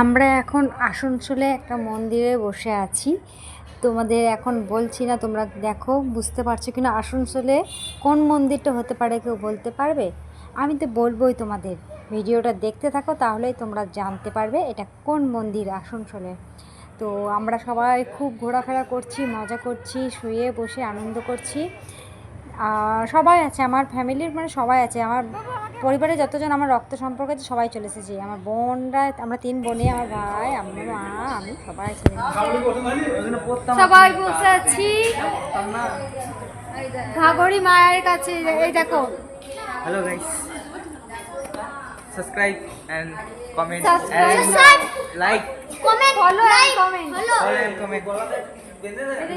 আমরা এখন আসানসোলে একটা মন্দিরে বসে আছি। তোমাদের এখন বলছি না, তোমরা দেখো বুঝতে পারছো কিনা আসানসোলে কোন মন্দিরটা হতে পারে, কেউ বলতে পারবে? আমি তো বলবোই, তোমাদের ভিডিওটা দেখতে থাকো, তাহলেই তোমরা জানতে পারবে এটা কোন মন্দির আসানসোলে। তো আমরা সবাই খুব ঘোরাফেরা করছি, মজা করছি, শুয়ে বসে আনন্দ করছি। সবাই আছে, আমার ফ্যামিলির মানে সবাই আছে, আমার পরিবারে যতজন আমার রক্ত সম্পর্ক আছে সবাই চলে এসেছি। আমার বোনরা, আমরা 3 বোনে, আমার ভাই, আমার মা, আমি সবাই আছি, সবাই বসে আছি ঘাগরি মায়ের কাছে। এই দেখো, hello guys, subscribe and comment Subscribe, like comment, follow and comment,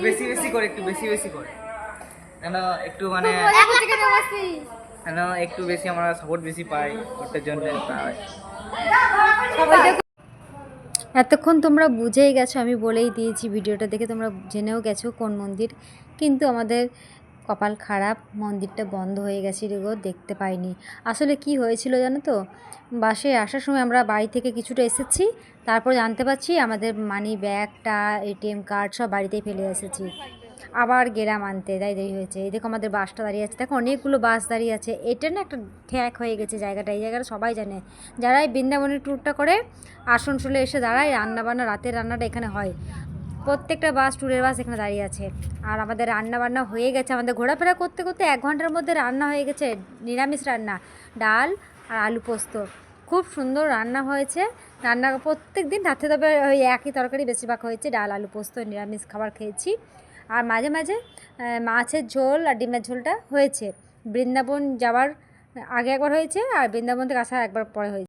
বেশি বেশি করে, একটু বেশি বেশি করে, কেন একটু মানে কেন একটু বেশি আমরা সাপোর্ট বেশি পাই ওটার জন্য। এতক্ষণ তোমরা বুঝেই গেছো, আমি বলেই দিয়েছি, ভিডিওটা দেখে তোমরা জেনেও গেছো কোন মন্দির। কিন্তু আমাদের কপাল খারাপ, মন্দিরটা বন্ধ হয়ে গেছে গো, দেখতে পাইনি। আসলে কি হয়েছিল জানো তো, বাসে আসার সময় আমরা বাড়ি থেকে কিছুটা এসেছি, তারপর জানতে পারছি আমাদের মানি ব্যাগটা, এটিএম কার্ড সব বাড়িতেই ফেলে এসেছি। আবার গেলাম আনতে, তাই দেরি হয়েছে। এই দেখো আমাদের বাসটা দাঁড়িয়ে আছে, দেখো অনেকগুলো বাস দাঁড়িয়ে আছে। এটা না একটা ঠ্যাক হয়ে গেছে জায়গাটা, এই জায়গাটা সবাই জানে, যারা এই বৃন্দাবনের ট্যুরটা করে আসানসোলে এসে দাঁড়ায়, রান্নাবান্না, রাতের রান্নাটা এখানে হয়। প্রত্যেকটা বাস, ট্যুরের বাস এখানে দাঁড়িয়ে আছে। আর আমাদের রান্নাবান্না হয়ে গেছে, আমাদের ঘোরাফেরা করতে করতে 1 ঘন্টার মধ্যে রান্না হয়ে গেছে। নিরামিষ রান্না, ডাল আর আলু পোস্ত, খুব সুন্দর রান্না হয়েছে। রান্না প্রত্যেক দিন রাতে তবে ওই একই তরকারি বেশিরভাগ হয়েছে, ডাল আলু পোস্ত, নিরামিষ খাবার খেয়েছি। আর মাঝে মাঝে মাছের ঝোল আর ডিমের ঝোলটা হয়েছে। বৃন্দাবন যাওয়ার আগে একবার হয়েছে, আর বৃন্দাবন থেকে আসার একবার পরে হয়েছে।